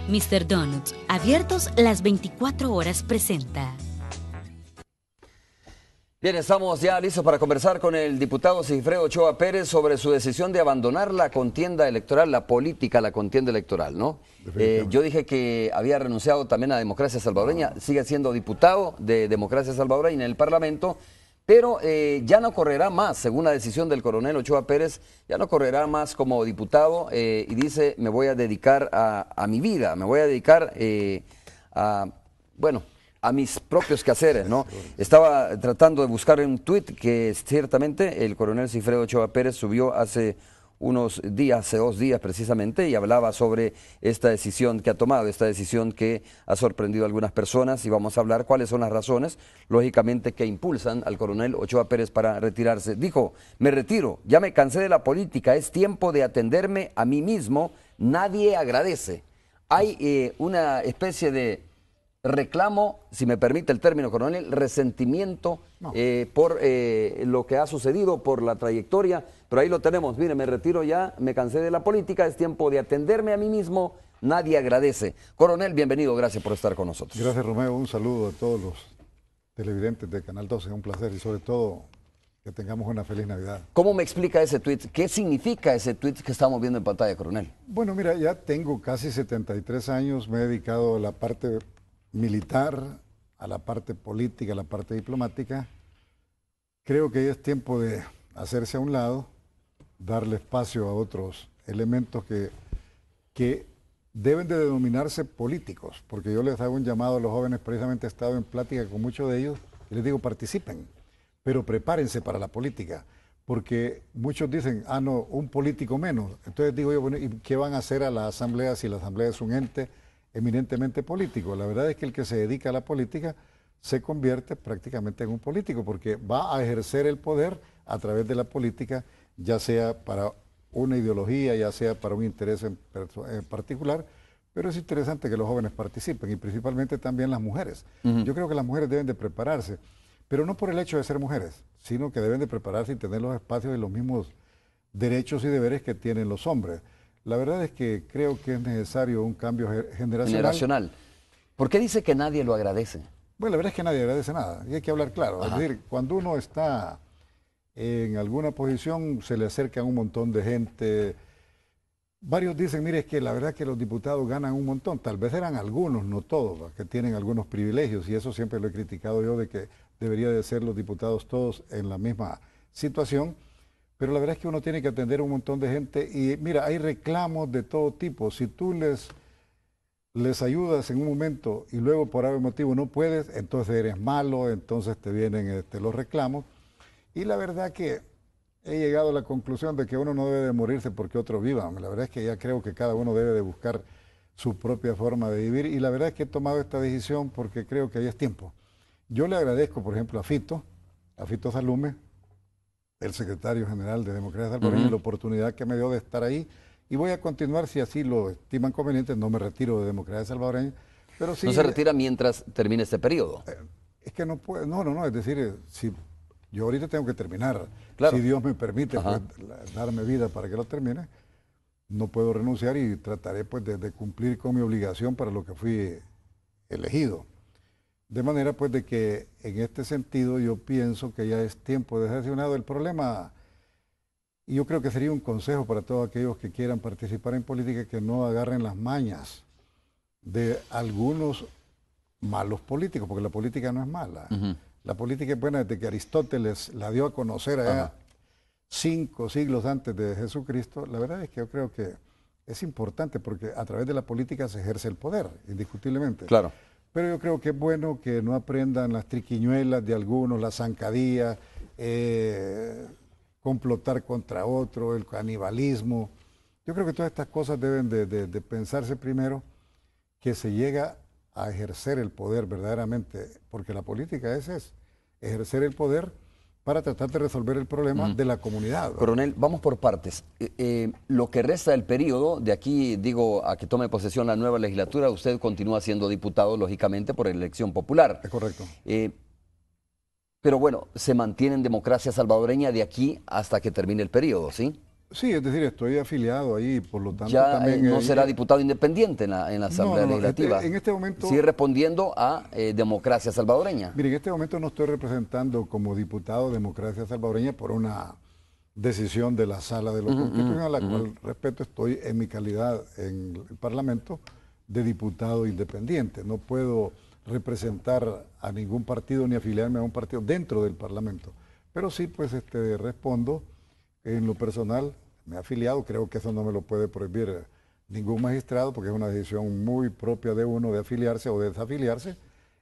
Mr. Donuts, abiertos las 24 horas, presenta. Bien, estamos ya listos para conversar con el diputado Sigifredo Ochoa Pérez sobre su decisión de abandonar la contienda electoral, la política, la contienda electoral, ¿no? Yo dije que había renunciado también a Democracia Salvadoreña, sigue siendo diputado de Democracia Salvadoreña en el Parlamento, pero ya no correrá más, según la decisión del coronel Ochoa Pérez, ya no correrá más como diputado y dice, me voy a dedicar a mi vida, me voy a dedicar a mis propios quehaceres, ¿no? Estaba tratando de buscar un tuit que ciertamente el coronel Sigifredo Ochoa Pérez subió hace unos días, hace 2 días precisamente, y hablaba sobre esta decisión que ha tomado, esta decisión que ha sorprendido a algunas personas, y vamos a hablar cuáles son las razones, lógicamente, que impulsan al coronel Ochoa Pérez para retirarse. Dijo, me retiro, ya me cansé de la política, es tiempo de atenderme a mí mismo, nadie agradece. Hay una especie de reclamo, si me permite el término, coronel, resentimiento por lo que ha sucedido, por la trayectoria, pero ahí lo tenemos, mire, me retiro ya, me cansé de la política, es tiempo de atenderme a mí mismo, nadie agradece. Coronel, bienvenido, gracias por estar con nosotros. Gracias, Romeo, un saludo a todos los televidentes de Canal 12, un placer y sobre todo que tengamos una feliz Navidad. ¿Cómo me explica ese tuit? ¿Qué significa ese tuit que estamos viendo en pantalla, coronel? Bueno, mira, ya tengo casi 73 años, me he dedicado a la parte militar, a la parte política, a la parte diplomática. Creo que ya es tiempo de hacerse a un lado, darle espacio a otros elementos que deben de denominarse políticos, porque yo les hago un llamado a los jóvenes, precisamente he estado en plática con muchos de ellos, y les digo participen, pero prepárense para la política, porque muchos dicen, no, un político menos. Entonces digo yo, bueno, ¿y qué van a hacer a la asamblea si la asamblea es un ente eminentemente político? La verdad es que el que se dedica a la política se convierte prácticamente en un político, porque va a ejercer el poder a través de la política, ya sea para una ideología, ya sea para un interés en particular, pero es interesante que los jóvenes participen y principalmente también las mujeres. Yo creo que las mujeres deben de prepararse, pero no por el hecho de ser mujeres, sino que deben de prepararse y tener los espacios y los mismos derechos y deberes que tienen los hombres. La verdad es que creo que es necesario un cambio generacional. ¿Por qué dice que nadie lo agradece? Bueno, la verdad es que nadie agradece nada, y hay que hablar claro. Es decir, cuando uno está en alguna posición, se le acerca un montón de gente. Varios dicen, mire, es que la verdad es que los diputados ganan un montón. Tal vez eran algunos, no todos, que tienen algunos privilegios, y eso siempre lo he criticado yo, de que debería de ser los diputados todos en la misma situación. Pero la verdad es que uno tiene que atender a un montón de gente y mira, hay reclamos de todo tipo. Si tú les ayudas en un momento y luego por algún motivo no puedes, entonces eres malo, entonces te vienen los reclamos. Y la verdad que he llegado a la conclusión de que uno no debe de morirse porque otros vivan. La verdad es que ya creo que cada uno debe de buscar su propia forma de vivir y la verdad es que he tomado esta decisión porque creo que ya es tiempo. Yo le agradezco, por ejemplo, a Fito Salume, el secretario general de Democracia Salvadoreña, la oportunidad que me dio de estar ahí. Y voy a continuar, si así lo estiman conveniente, no me retiro de Democracia Salvadoreña, pero sí... ¿No se retira mientras termine este periodo? Es que no puedo, no, es decir, si yo ahorita tengo que terminar, claro. Si Dios me permite pues, darme vida para que lo termine, no puedo renunciar y trataré pues de cumplir con mi obligación para lo que fui elegido. De manera pues de que en este sentido yo pienso que ya es tiempo de dejarse a un lado el problema. Y yo creo que sería un consejo para todos aquellos que quieran participar en política que no agarren las mañas de algunos malos políticos, porque la política no es mala. La política es buena desde que Aristóteles la dio a conocer allá 5 siglos antes de Jesucristo. La verdad es que yo creo que es importante porque a través de la política se ejerce el poder, indiscutiblemente. Claro. Pero yo creo que es bueno que no aprendan las triquiñuelas de algunos, la zancadilla, complotar contra otro, el canibalismo. Yo creo que todas estas cosas deben de pensarse primero, que se llega a ejercer el poder verdaderamente, porque la política es ejercer el poder para tratar de resolver el problema de la comunidad, ¿no? Coronel, vamos por partes. Lo que resta del periodo, de aquí, digo, a que tome posesión la nueva legislatura, usted continúa siendo diputado, lógicamente, por elección popular. Es correcto. Pero bueno, se mantiene en Democracia Salvadoreña de aquí hasta que termine el periodo, ¿sí? Sí, es decir, estoy afiliado ahí, por lo tanto Ya también... no será diputado independiente en la Asamblea Legislativa. En este momento... Sigue respondiendo a Democracia Salvadoreña. Mire, en este momento no estoy representando como diputado Democracia Salvadoreña por una decisión de la Sala de lo Constitucional, a la cual respeto. Estoy en mi calidad en el Parlamento de diputado independiente. No puedo representar a ningún partido ni afiliarme a un partido dentro del Parlamento. Pero sí, pues respondo en lo personal. Me he afiliado, creo que eso no me lo puede prohibir ningún magistrado, porque es una decisión muy propia de uno de afiliarse o de desafiliarse.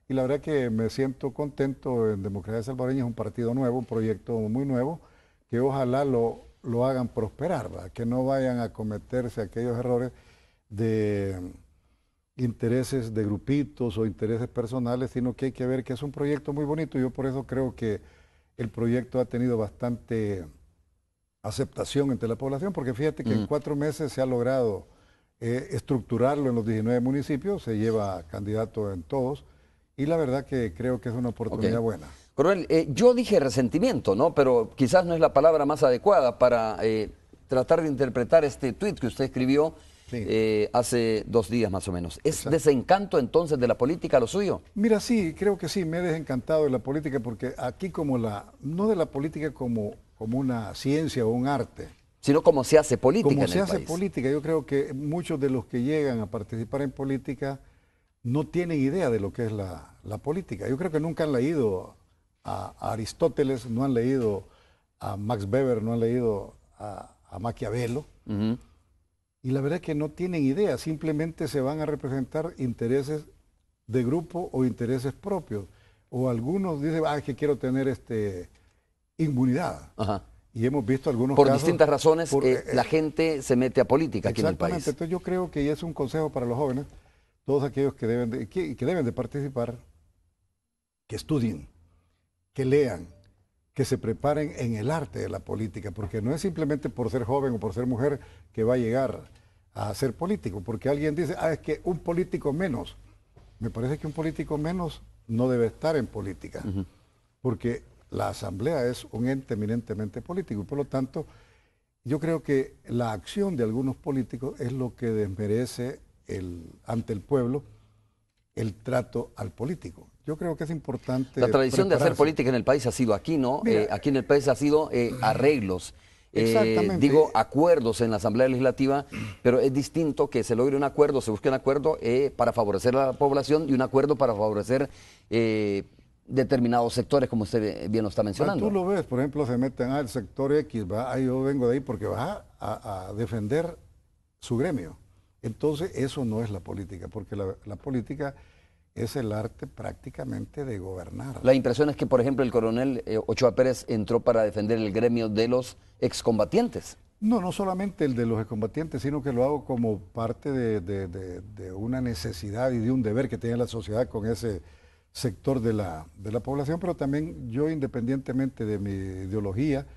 Y la verdad que me siento contento en Democracia Salvadoreña. Es un partido nuevo, un proyecto muy nuevo, que ojalá lo hagan prosperar, ¿verdad? Que no vayan a cometerse aquellos errores de intereses de grupitos o intereses personales, sino que hay que ver que es un proyecto muy bonito. Yo por eso creo que el proyecto ha tenido bastante aceptación entre la población, porque fíjate que en 4 meses se ha logrado estructurarlo en los 19 municipios, se lleva candidato en todos, y la verdad que creo que es una oportunidad buena. Coronel, yo dije resentimiento, ¿no? Pero quizás no es la palabra más adecuada para tratar de interpretar este tuit que usted escribió hace 2 días más o menos. ¿Es Exacto. desencanto entonces de la política lo suyo? Mira, sí, creo que sí, me he desencantado de la política, porque aquí no de la política como una ciencia o un arte, Sino como se hace política como en se el hace país. política. Yo creo que muchos de los que llegan a participar en política no tienen idea de lo que es la política. Yo creo que nunca han leído a Aristóteles, no han leído a Max Weber, no han leído a Maquiavelo. Y la verdad es que no tienen idea, simplemente se van a representar intereses de grupo o intereses propios. O algunos dicen, es que quiero tener inmunidad. Ajá. Y hemos visto algunos Por casos... distintas razones, la gente se mete a política aquí en el país. Exactamente, entonces yo creo que es un consejo para los jóvenes, todos aquellos que deben de participar, que estudien, que lean, que se preparen en el arte de la política, porque no es simplemente por ser joven o por ser mujer que va a llegar a ser político, porque alguien dice, es que un político menos. Me parece que un político menos no debe estar en política, porque la Asamblea es un ente eminentemente político, y por lo tanto yo creo que la acción de algunos políticos es lo que desmerece ante el pueblo el trato al político. Yo creo que es importante... La tradición de hacer prepararse. política en el país ha sido aquí, ¿no? Mira, aquí en el país ha sido arreglos, exactamente. acuerdos en la Asamblea Legislativa, pero es distinto que se logre un acuerdo, se busque un acuerdo para favorecer a la población y un acuerdo para favorecer determinados sectores, como usted bien lo está mencionando. Tú lo ves, por ejemplo, se meten al sector X, yo vengo de ahí porque va a defender su gremio. Entonces, eso no es la política, porque la política es el arte prácticamente de gobernar. La impresión es que, por ejemplo, el coronel Ochoa Pérez entró para defender el gremio de los excombatientes. No solamente el de los excombatientes, sino que lo hago como parte de una necesidad y de un deber que tiene la sociedad con ese sector de la población, pero también yo, independientemente de mi ideología,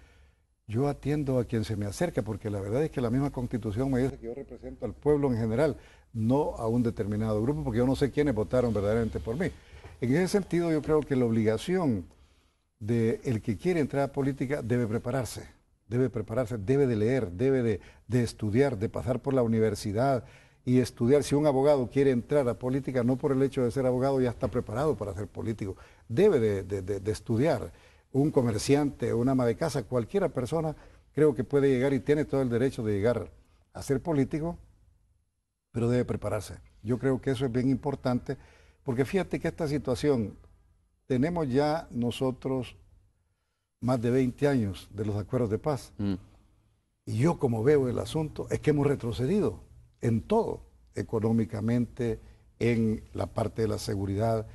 yo atiendo a quien se me acerca, porque la verdad es que la misma Constitución me dice que yo represento al pueblo en general, no a un determinado grupo, porque yo no sé quiénes votaron verdaderamente por mí. En ese sentido, yo creo que la obligación del que quiere entrar a política debe prepararse, debe de leer, debe de estudiar, de pasar por la universidad y estudiar. Si un abogado quiere entrar a política, no por el hecho de ser abogado ya está preparado para ser político, debe de estudiar. Un comerciante, una ama de casa, cualquiera persona creo que puede llegar y tiene todo el derecho de llegar a ser político, pero debe prepararse. Yo creo que eso es bien importante, porque fíjate que esta situación, tenemos ya nosotros más de 20 años de los acuerdos de paz, y yo como veo el asunto es que hemos retrocedido en todo, económicamente, en la parte de la seguridad,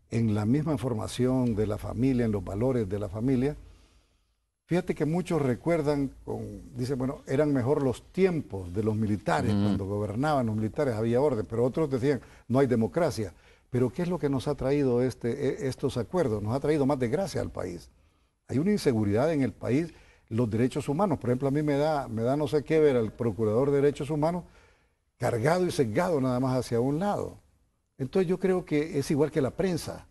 en la misma formación de la familia, en los valores de la familia. Fíjate que muchos recuerdan, dicen, bueno, eran mejor los tiempos de los militares, cuando gobernaban los militares había orden, pero otros decían, no hay democracia. Pero ¿qué es lo que nos ha traído estos acuerdos? Nos ha traído más desgracia al país. Hay una inseguridad en el país, los derechos humanos. Por ejemplo, a mí me da no sé qué ver al procurador de derechos humanos cargado y sesgado nada más hacia un lado. Entonces yo creo que es igual que la prensa,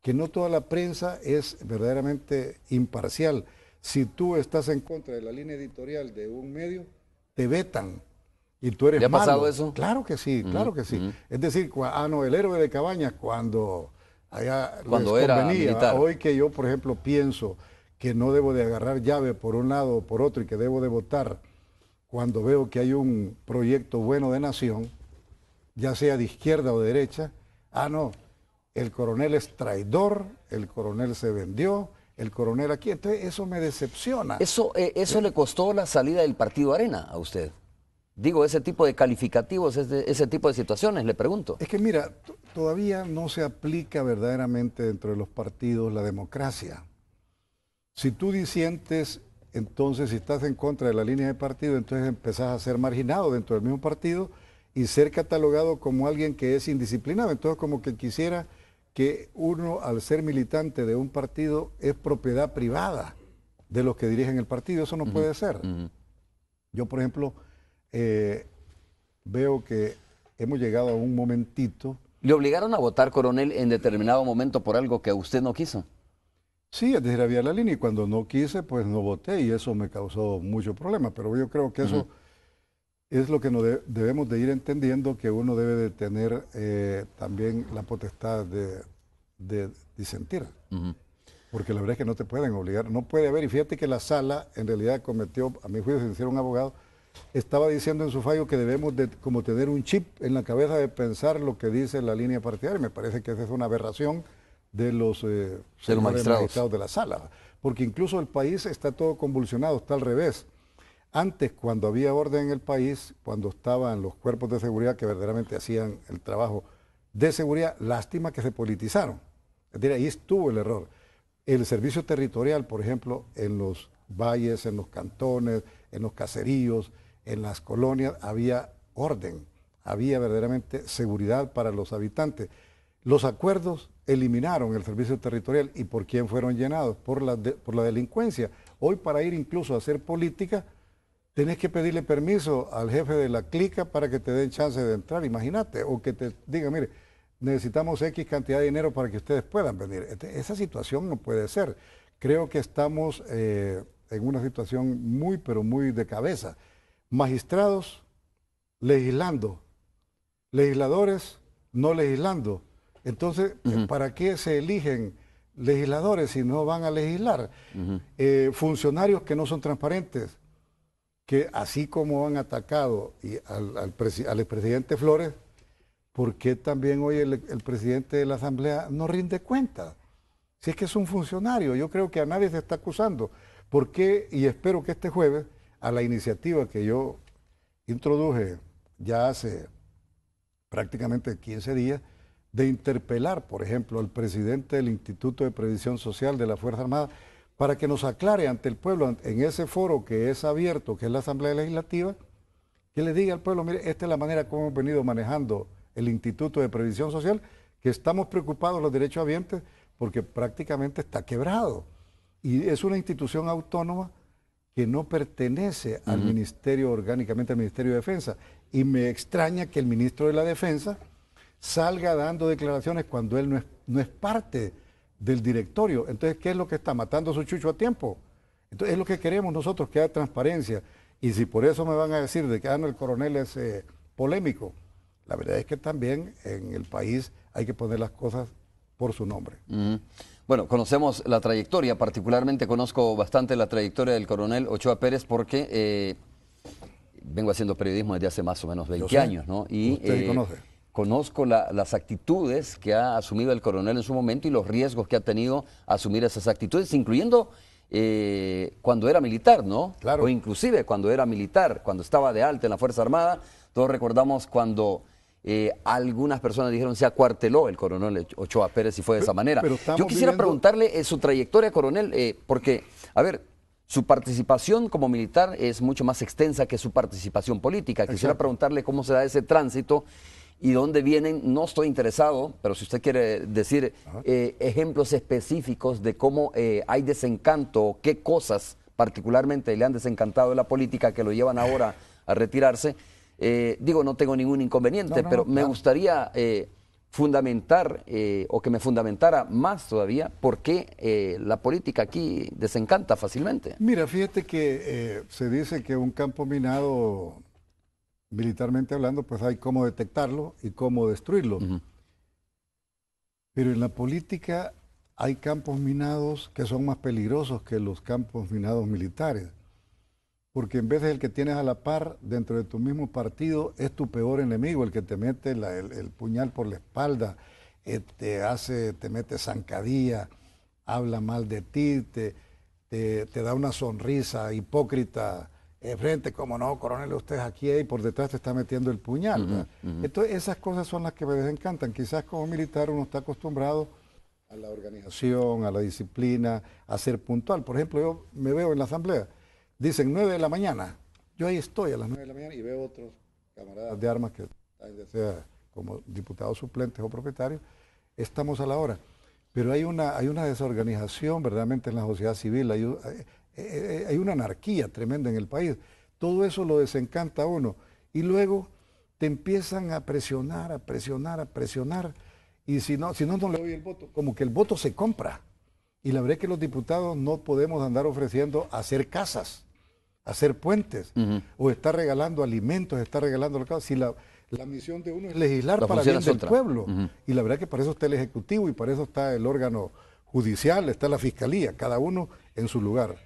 que no toda la prensa es verdaderamente imparcial, Si tú estás en contra de la línea editorial de un medio, te vetan y tú eres ¿Le ha malo. pasado eso? Claro que sí, claro que sí. Es decir, el héroe de Cabañas cuando Cuando les era convenía. militar. Hoy que yo, por ejemplo, pienso que no debo de agarrar llave por un lado o por otro y que debo de votar cuando veo que hay un proyecto bueno de nación, ya sea de izquierda o de derecha, no, el coronel es traidor, el coronel se vendió, el coronel aquí, entonces eso me decepciona. Eso le costó la salida del Partido Arena a usted. Digo, ese tipo de calificativos, ese tipo de situaciones, le pregunto. Es que mira, todavía no se aplica verdaderamente dentro de los partidos la democracia. Si tú disientes, entonces si estás en contra de la línea de partido, entonces empezás a ser marginado dentro del mismo partido y ser catalogado como alguien que es indisciplinado. Entonces como que quisiera que uno, al ser militante de un partido, es propiedad privada de los que dirigen el partido. Eso no puede ser. Yo, por ejemplo, veo que hemos llegado a un momentito. ¿Le obligaron a votar, coronel, en determinado momento por algo que usted no quiso? Sí, es decir, había la línea y cuando no quise, pues no voté y eso me causó mucho problema. Pero yo creo que eso es lo que debemos de ir entendiendo, que uno debe de tener también la potestad de disentir. Porque la verdad es que no te pueden obligar, no puede haber. Y fíjate que la sala en realidad cometió, a mi juicio, sin ser un abogado, estaba diciendo en su fallo que debemos de como tener un chip en la cabeza de pensar lo que dice la línea partidaria. Me parece que esa es una aberración de los magistrados de la sala, porque incluso el país está todo convulsionado, está al revés. Antes, cuando había orden en el país, cuando estaban los cuerpos de seguridad que verdaderamente hacían el trabajo de seguridad, lástima que se politizaron. Es decir, ahí estuvo el error. El servicio territorial, por ejemplo, en los valles, en los cantones, en los caseríos, en las colonias, había orden, había verdaderamente seguridad para los habitantes. Los acuerdos eliminaron el servicio territorial. ¿Y por quién fueron llenados? Por la delincuencia. Hoy, para ir incluso a hacer política, tenés que pedirle permiso al jefe de la clica para que te den chance de entrar, imagínate, o que te diga, mire, necesitamos X cantidad de dinero para que ustedes puedan venir. Esa situación no puede ser. Creo que estamos en una situación muy, pero muy de cabeza. Magistrados legislando, legisladores no legislando. Entonces, ¿para qué se eligen legisladores si no van a legislar? Funcionarios que no son transparentes, que así como han atacado al expresidente Flores, ¿por qué también hoy el presidente de la Asamblea no rinde cuenta? Si es que es un funcionario, yo creo que a nadie se está acusando. ¿Por qué? Y espero que este jueves, a la iniciativa que yo introduje ya hace prácticamente 15 días, de interpelar, por ejemplo, al presidente del Instituto de Previsión Social de la Fuerza Armada, para que nos aclare ante el pueblo, en ese foro que es abierto, que es la Asamblea Legislativa, que le diga al pueblo, mire, esta es la manera como hemos venido manejando el Instituto de Previsión Social, que estamos preocupados los derechohabientes porque prácticamente está quebrado. Y es una institución autónoma que no pertenece al ministerio, orgánicamente al Ministerio de Defensa. Y me extraña que el ministro de la Defensa salga dando declaraciones cuando él no es parte del directorio. Entonces, ¿qué es lo que está? Matando a su chucho a tiempo. Entonces, es lo que queremos nosotros, que haya transparencia. Y si por eso me van a decir de que no, el coronel es polémico, la verdad es que también en el país hay que poner las cosas por su nombre. Bueno, conocemos la trayectoria, particularmente conozco bastante la trayectoria del coronel Ochoa Pérez porque vengo haciendo periodismo desde hace más o menos 20 años, ¿no? Y usted sí conoce. Conozco las actitudes que ha asumido el coronel en su momento y los riesgos que ha tenido a asumir esas actitudes, incluyendo cuando era militar, ¿no? Claro. O inclusive cuando era militar, cuando estaba de alta en la Fuerza Armada. Todos recordamos cuando algunas personas dijeron se acuarteló el coronel Ochoa Pérez y fue de esa manera. Yo quisiera preguntarle su trayectoria, coronel, porque, a ver, su participación como militar es mucho más extensa que su participación política. Quisiera preguntarle cómo se da ese tránsito y dónde vienen, no estoy interesado, pero si usted quiere decir ejemplos específicos de cómo hay desencanto, qué cosas particularmente le han desencantado de la política que lo llevan ahora a retirarse. Digo, no tengo ningún inconveniente, pero me gustaría fundamentar o que me fundamentara más todavía por qué la política aquí desencanta fácilmente. Mira, fíjate que se dice que un campo minado, militarmente hablando, pues hay cómo detectarlo y cómo destruirlo. Pero en la política hay campos minados que son más peligrosos que los campos minados militares. Porque en vez de el que tienes a la par dentro de tu mismo partido, es tu peor enemigo, el que te mete el puñal por la espalda, te mete zancadilla, habla mal de ti, te da una sonrisa hipócrita frente, como no, coronel, usted es aquí y por detrás te está metiendo el puñal. Entonces esas cosas son las que me desencantan. Quizás como militar uno está acostumbrado a la organización, a la disciplina, a ser puntual. Por ejemplo, yo me veo en la asamblea, dicen 9 de la mañana, yo ahí estoy a las 9 de la mañana y veo otros camaradas de armas que ya sea como diputados suplentes o propietarios, estamos a la hora. Pero hay una desorganización verdaderamente en la sociedad civil, hay una anarquía tremenda en el país. Todo eso lo desencanta a uno. Y luego te empiezan a presionar, a presionar, a presionar. Y si no le doy el voto, como que el voto se compra. Y la verdad es que los diputados no podemos andar ofreciendo hacer casas, hacer puentes, o estar regalando alimentos, estar regalando la casa. Si la misión de uno es legislar para bien del pueblo. Y la verdad que para eso está el Ejecutivo y para eso está el órgano judicial, está la Fiscalía, cada uno en su lugar.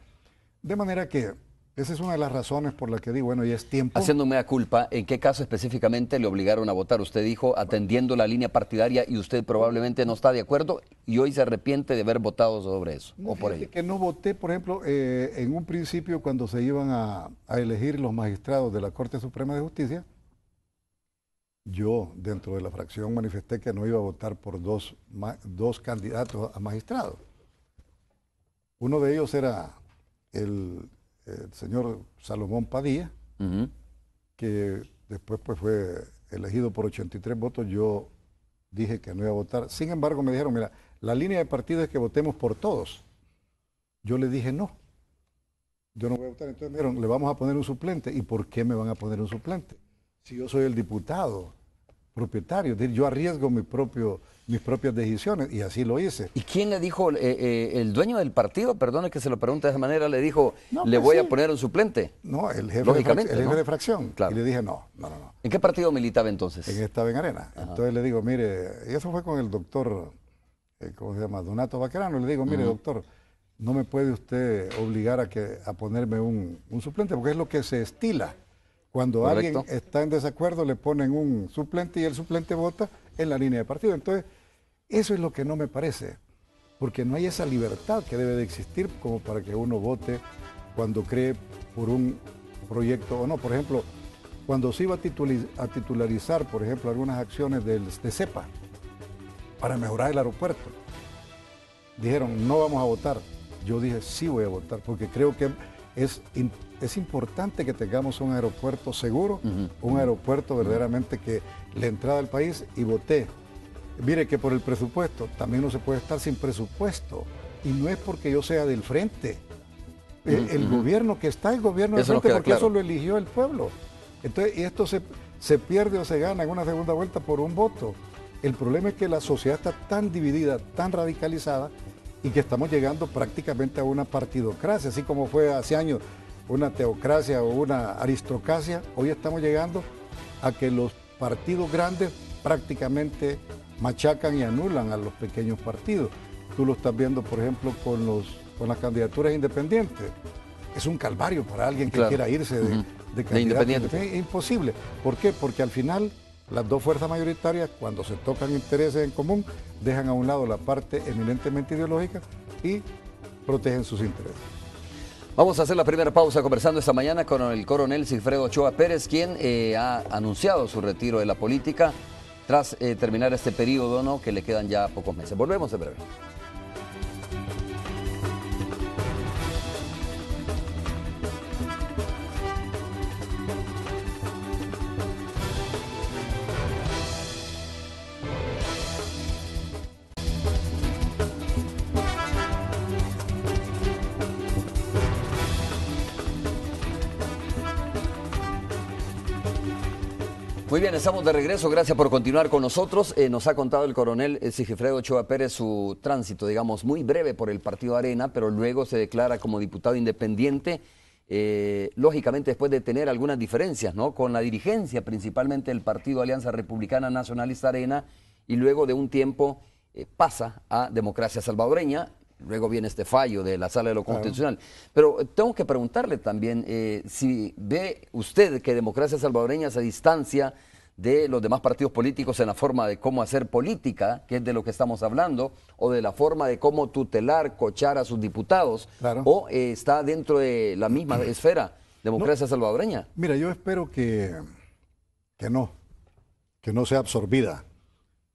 De manera que esa es una de las razones por las que digo, bueno, ya es tiempo. Haciendo mea culpa, ¿en qué caso específicamente le obligaron a votar? Usted dijo atendiendo la línea partidaria y usted probablemente no está de acuerdo y hoy se arrepiente de haber votado sobre eso. No, o por ello. Que no voté, por ejemplo, en un principio cuando se iban a elegir los magistrados de la Corte Suprema de Justicia, yo dentro de la fracción manifesté que no iba a votar por dos candidatos a magistrados. Uno de ellos era el señor Salomón Padilla, que después pues, fue elegido por 83 votos. Yo dije que no iba a votar. Sin embargo, me dijeron, mira, la línea de partido es que votemos por todos. Yo le dije no. Yo no voy a votar. Entonces me dijeron, le vamos a poner un suplente. ¿Y por qué me van a poner un suplente? Si yo soy el diputado propietario, yo arriesgo mis propias decisiones y así lo hice. ¿Y quién le dijo, el dueño del partido, perdone que se lo pregunte de esa manera, le dijo, no, le pues voy sí. a poner un suplente? No, el jefe, Lógicamente, el jefe ¿no? de fracción. Claro. Y le dije no. ¿En qué partido militaba entonces? Estaba en Arena. Ajá. Entonces le digo, mire, y eso fue con el doctor, ¿cómo se llama? Donato Baquerano. Le digo, mire, doctor, no me puede usted obligar a ponerme un suplente, porque es lo que se estila. Cuando Correcto. alguien está en desacuerdo, le ponen un suplente y el suplente vota en la línea de partido. Entonces, eso es lo que no me parece, porque no hay esa libertad que debe de existir como para que uno vote cuando cree por un proyecto o no. Por ejemplo, cuando se iba a titularizar, por ejemplo, algunas acciones de CEPA para mejorar el aeropuerto, dijeron, no vamos a votar. Yo dije, sí voy a votar, porque creo que es importante que tengamos un aeropuerto seguro, un aeropuerto verdaderamente que la entrada al país, y voté. Mire que por el presupuesto, también no se puede estar sin presupuesto, y no es porque yo sea del frente. El gobierno que está, el gobierno del frente, porque claro. Eso lo eligió el pueblo. Entonces, y esto se pierde o se gana en una segunda vuelta por un voto. El problema es que la sociedad está tan dividida, tan radicalizada, y que estamos llegando prácticamente a una partidocracia, así como fue hace años una teocracia o una aristocracia. Hoy estamos llegando a que los partidos grandes prácticamente machacan y anulan a los pequeños partidos. Tú lo estás viendo, por ejemplo, con las candidaturas independientes. Es un calvario para alguien que quiera irse de candidato independiente. Es imposible. ¿Por qué? Porque al final las dos fuerzas mayoritarias, cuando se tocan intereses en común, dejan a un lado la parte eminentemente ideológica y protegen sus intereses. Vamos a hacer la primera pausa conversando esta mañana con el coronel Sigfredo Ochoa Pérez, quien ha anunciado su retiro de la política tras terminar este periodo, ¿no?, que le quedan ya pocos meses. Volvemos en breve. Muy Muy bien, estamos de regreso. Gracias por continuar con nosotros. Nos ha contado el coronel Sigifredo Ochoa Pérez su tránsito, digamos, muy breve por el Partido Arena, pero luego se declara como diputado independiente, lógicamente después de tener algunas diferencias, ¿no?, con la dirigencia, principalmente del Partido Alianza Republicana Nacionalista Arena, y luego de un tiempo pasa a Democracia Salvadoreña. Luego viene este fallo de la Sala de lo Constitucional. Pero tengo que preguntarle también si ve usted que Democracia Salvadoreña se distancia de los demás partidos políticos en la forma de cómo hacer política, que es de lo que estamos hablando, o de la forma de cómo tutelar, cochar a sus diputados, o está dentro de la misma esfera Democracia Salvadoreña. Mira, yo espero que no sea absorbida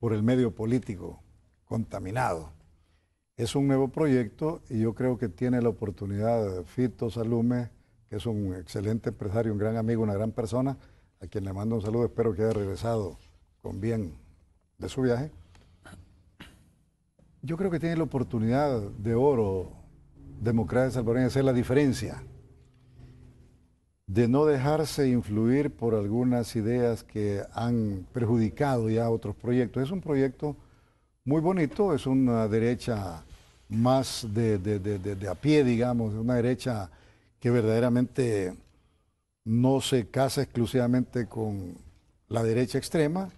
por el medio político contaminado. Es un nuevo proyecto y yo creo que tiene la oportunidad Fito Salume, que es un excelente empresario, un gran amigo, una gran persona, a quien le mando un saludo, espero que haya regresado con bien de su viaje. Yo creo que tiene la oportunidad de oro Democracia Salvadoreña de hacer la diferencia, de no dejarse influir por algunas ideas que han perjudicado ya otros proyectos. Es un proyecto muy bonito, es una derecha más de a pie, digamos, una derecha que verdaderamente no se casa exclusivamente con la derecha extrema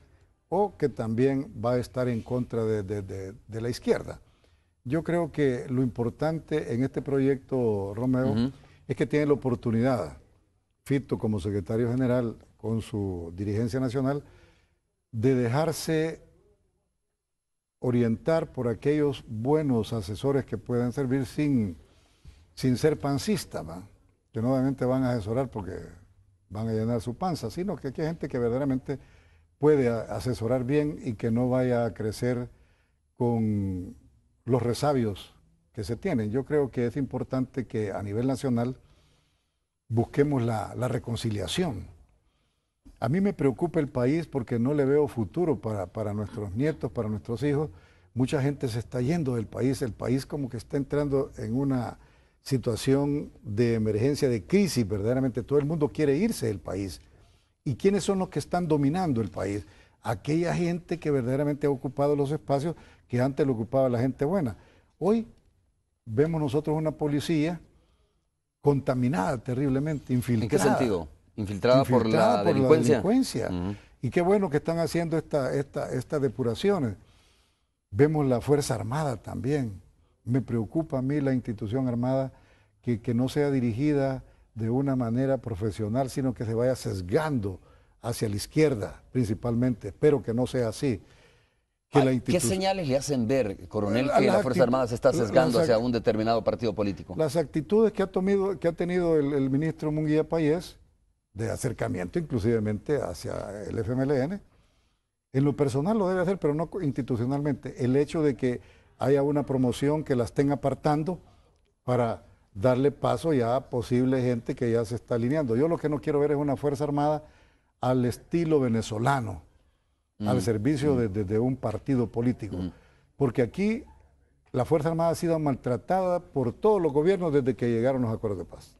o que también va a estar en contra de la izquierda. Yo creo que lo importante en este proyecto, Romeo, es que tiene la oportunidad, Fito como secretario general con su dirigencia nacional, de dejarse orientar por aquellos buenos asesores que puedan servir sin ser pancistas, que no obviamente van a asesorar porque van a llenar su panza, sino que aquí hay gente que verdaderamente puede asesorar bien y que no vaya a crecer con los resabios que se tienen. Yo creo que es importante que a nivel nacional busquemos la reconciliación. A mí me preocupa el país porque no le veo futuro para nuestros nietos, para nuestros hijos. Mucha gente se está yendo del país. El país como que está entrando en una situación de emergencia, de crisis. Verdaderamente todo el mundo quiere irse del país. ¿Y quiénes son los que están dominando el país? Aquella gente que verdaderamente ha ocupado los espacios que antes lo ocupaba la gente buena. Hoy vemos nosotros una policía contaminada terriblemente, infiltrada. ¿En qué sentido? ¿Infiltrada por la delincuencia? Y qué bueno que están haciendo estas depuraciones. Vemos la Fuerza Armada también. Me preocupa a mí la institución armada que no sea dirigida de una manera profesional, sino que se vaya sesgando hacia la izquierda principalmente. Espero que no sea así. ¿Qué señales le hacen ver, coronel, que la Fuerza Armada se está sesgando hacia un determinado partido político? Las actitudes que ha tenido el ministro Munguía Payés, de acercamiento inclusivemente hacia el FMLN, en lo personal lo debe hacer, pero no institucionalmente. El hecho de que haya una promoción que la estén apartando para darle paso ya a posible gente que ya se está alineando. Yo lo que no quiero ver es una Fuerza Armada al estilo venezolano, al servicio de un partido político. Porque aquí la Fuerza Armada ha sido maltratada por todos los gobiernos desde que llegaron los acuerdos de paz.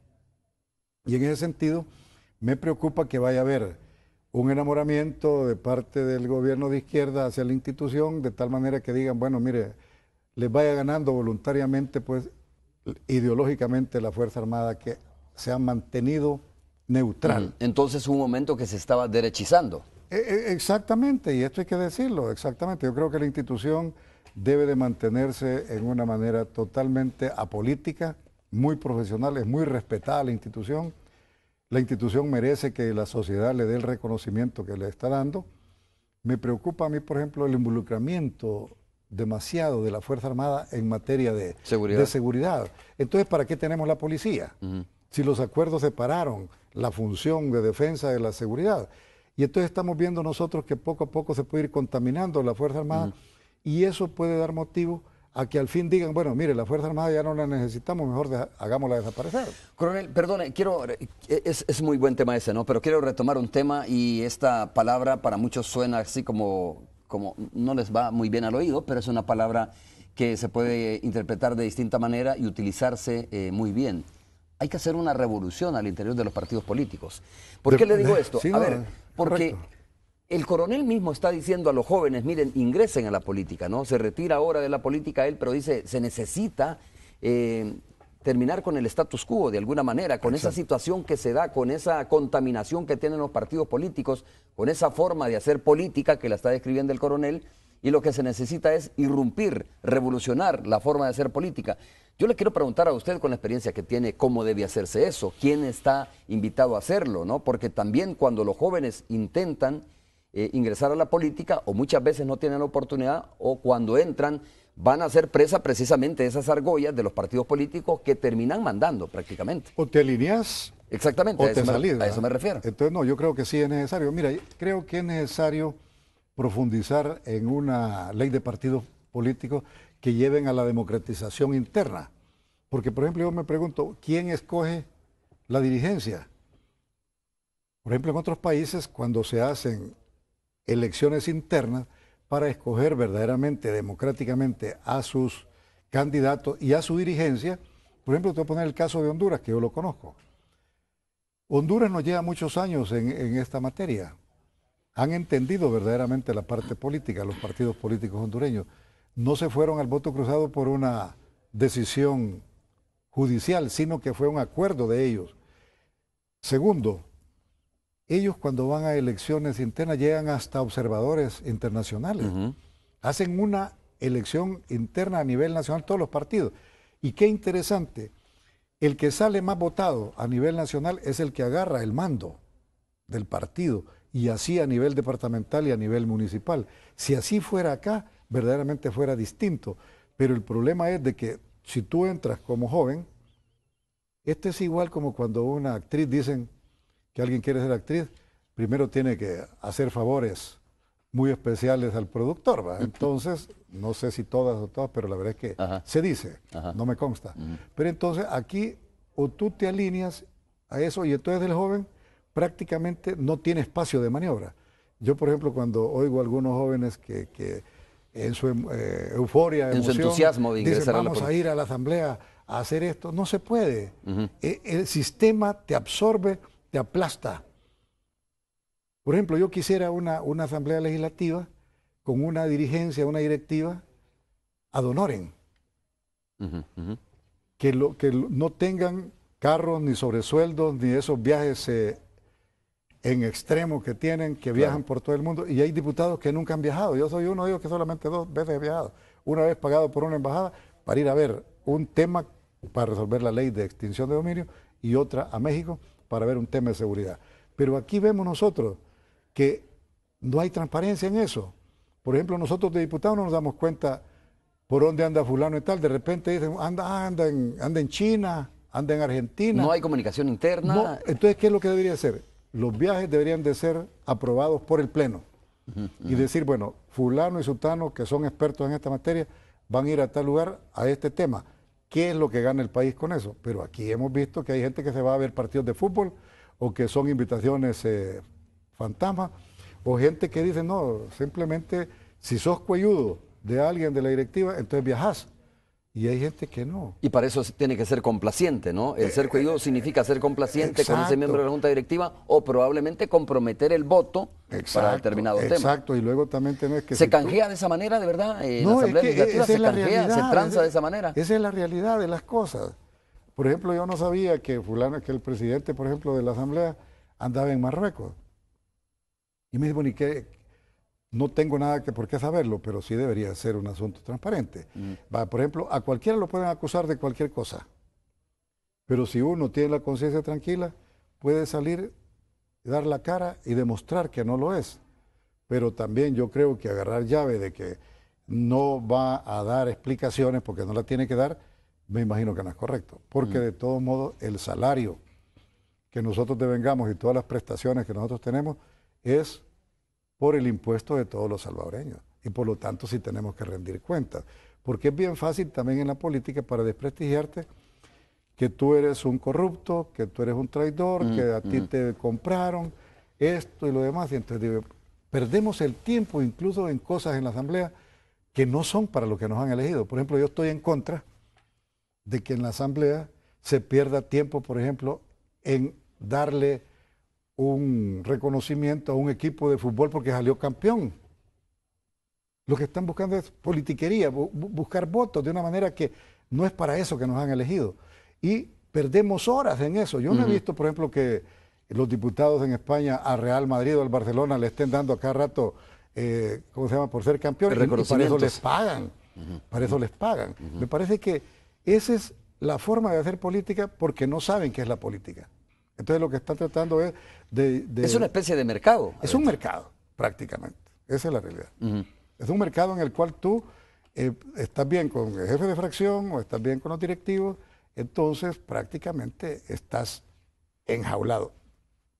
Y en ese sentido, me preocupa que vaya a haber un enamoramiento de parte del gobierno de izquierda hacia la institución, de tal manera que digan, bueno, mire, les vaya ganando voluntariamente, pues, ideológicamente la Fuerza Armada, que se ha mantenido neutral. Entonces hubo un momento que se estaba derechizando. Exactamente, y esto hay que decirlo, exactamente. Yo creo que la institución debe de mantenerse en una manera totalmente apolítica, muy profesional, es muy respetada la institución. La institución merece que la sociedad le dé el reconocimiento que le está dando. Me preocupa a mí, por ejemplo, el involucramiento demasiado de la Fuerza Armada en materia de seguridad. Entonces, ¿para qué tenemos la policía? Si los acuerdos separaron la función de defensa de la seguridad. Y entonces estamos viendo nosotros que poco a poco se puede ir contaminando la Fuerza Armada y eso puede dar motivo a que al fin digan, bueno, mire, la Fuerza Armada ya no la necesitamos, mejor hagámosla desaparecer. Coronel, perdone, es muy buen tema ese, ¿no? Pero quiero retomar un tema y esta palabra para muchos suena así como no les va muy bien al oído, pero es una palabra que se puede interpretar de distinta manera y utilizarse muy bien. Hay que hacer una revolución al interior de los partidos políticos. ¿Por qué le digo esto? Sí, a ver, porque El coronel mismo está diciendo a los jóvenes, miren, ingresen a la política, ¿no? Se retira ahora de la política él, pero dice, se necesita terminar con el status quo de alguna manera, con esa situación que se da, con esa contaminación que tienen los partidos políticos, con esa forma de hacer política que la está describiendo el coronel, y lo que se necesita es irrumpir, revolucionar la forma de hacer política. Yo le quiero preguntar a usted, con la experiencia que tiene, cómo debe hacerse eso, quién está invitado a hacerlo, ¿no? Porque también cuando los jóvenes intentan ingresar a la política, o muchas veces no tienen la oportunidad, o cuando entran van a ser presa precisamente de esas argollas de los partidos políticos que terminan mandando prácticamente. O te alineas, exactamente, o te salís, a eso me refiero. Entonces, no, yo creo que sí es necesario. Mira, creo que es necesario profundizar en una ley de partidos políticos que lleven a la democratización interna. Porque, por ejemplo, yo me pregunto, ¿quién escoge la dirigencia? Por ejemplo, en otros países, cuando se hacen elecciones internas para escoger verdaderamente, democráticamente a sus candidatos y a su dirigencia, por ejemplo, te voy a poner el caso de Honduras, que yo lo conozco. Honduras nos lleva muchos años en esta materia. Han entendido verdaderamente la parte política, los partidos políticos hondureños. No se fueron al voto cruzado por una decisión judicial, sino que fue un acuerdo de ellos. Segundo, ellos cuando van a elecciones internas llegan hasta observadores internacionales. Hacen una elección interna a nivel nacional, todos los partidos. Y qué interesante, el que sale más votado a nivel nacional es el que agarra el mando del partido, y así a nivel departamental y a nivel municipal. Si así fuera acá, verdaderamente fuera distinto. Pero el problema es de que si tú entras como joven, esto es igual como cuando una actriz dicen que alguien quiere ser actriz, primero tiene que hacer favores muy especiales al productor, ¿va? Entonces, no sé si todas o todas, pero la verdad es que se dice, no me consta. Pero entonces aquí o tú te alineas a eso y entonces el joven prácticamente no tiene espacio de maniobra. Yo, por ejemplo, cuando oigo a algunos jóvenes que en su euforia, en emoción, su entusiasmo de ingresar dicen, vamos a ir a la asamblea a hacer esto, no se puede. El sistema te absorbe, te aplasta. Por ejemplo, yo quisiera una asamblea legislativa con una dirigencia, una directiva ad honorem. Que no tengan carros, ni sobresueldos, ni esos viajes en extremo que tienen, que viajan por todo el mundo. Y hay diputados que nunca han viajado. Yo soy uno de ellos que solamente 2 veces he viajado. Una vez pagado por una embajada para ir a ver un tema para resolver la ley de extinción de dominio y otra a México para ver un tema de seguridad. Pero aquí vemos nosotros que no hay transparencia en eso. Por ejemplo, nosotros de diputados no nos damos cuenta por dónde anda fulano y tal. De repente dicen, anda en China, anda en Argentina. No hay comunicación interna. No, entonces, ¿qué es lo que debería ser? Los viajes deberían de ser aprobados por el Pleno. Y decir, bueno, fulano y sutano, que son expertos en esta materia, van a ir a tal lugar a este tema. ¿Qué es lo que gana el país con eso? Pero aquí hemos visto que hay gente que se va a ver partidos de fútbol o que son invitaciones fantasma, o gente que dice, no, simplemente si sos cuelludo de alguien de la directiva, entonces viajás. Y hay gente que no. Y para eso tiene que ser complaciente, ¿no? El ser cuelludo significa ser complaciente con ese miembro de la Junta Directiva o probablemente comprometer el voto para determinado tema. Exacto, y luego también tenés que... ¿Se canjea de esa manera, de verdad? No, la Asamblea Legislativa se canjea, se tranza de esa manera. Esa es la realidad de las cosas. Por ejemplo, yo no sabía que el presidente, por ejemplo, de la Asamblea andaba en Marruecos. Y me dice, bueno, ¿y qué? No tengo nada por qué saberlo, pero sí debería ser un asunto transparente. Por ejemplo, a cualquiera lo pueden acusar de cualquier cosa. Pero si uno tiene la conciencia tranquila, puede salir, dar la cara y demostrar que no lo es. Pero también yo creo que agarrar llave de que no va a dar explicaciones porque no la tiene que dar, me imagino que no es correcto. Porque de todos modos el salario que nosotros devengamos y todas las prestaciones que nosotros tenemos es por el impuesto de todos los salvadoreños. Y por lo tanto sí tenemos que rendir cuentas. Porque es bien fácil también en la política para desprestigiarte que tú eres un corrupto, que tú eres un traidor, que a ti te compraron, esto y lo demás. Y entonces digo, perdemos el tiempo incluso en cosas en la Asamblea que no son para lo que nos han elegido. Por ejemplo, yo estoy en contra de que en la Asamblea se pierda tiempo, por ejemplo, en darle un reconocimiento a un equipo de fútbol porque salió campeón. Lo que están buscando es politiquería, buscar votos de una manera que no es para eso que nos han elegido. Y perdemos horas en eso. Yo no he visto, por ejemplo, que los diputados en España a Real Madrid o al Barcelona le estén dando a cada rato, ¿cómo se llama?, por ser campeones. Y para eso les pagan. Para eso les pagan. Me parece que esa es la forma de hacer política porque no saben qué es la política. Entonces lo que están tratando es Es una especie de mercado. Es un mercado, prácticamente. Esa es la realidad. Es un mercado en el cual tú estás bien con el jefe de fracción o estás bien con los directivos, entonces prácticamente estás enjaulado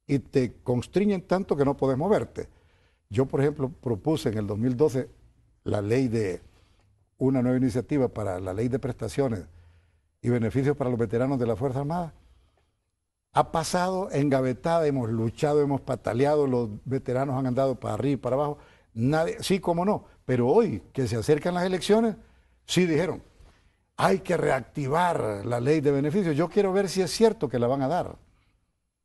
y te constriñen tanto que no puedes moverte. Yo, por ejemplo, propuse en el 2012 la ley de una nueva iniciativa para la ley de prestaciones y beneficios para los veteranos de la Fuerza Armada. Ha pasado engavetada, hemos luchado, hemos pataleado, los veteranos han andado para arriba y para abajo. Nadie, sí, cómo no, pero hoy que se acercan las elecciones, sí dijeron, hay que reactivar la ley de beneficios. Yo quiero ver si es cierto que la van a dar.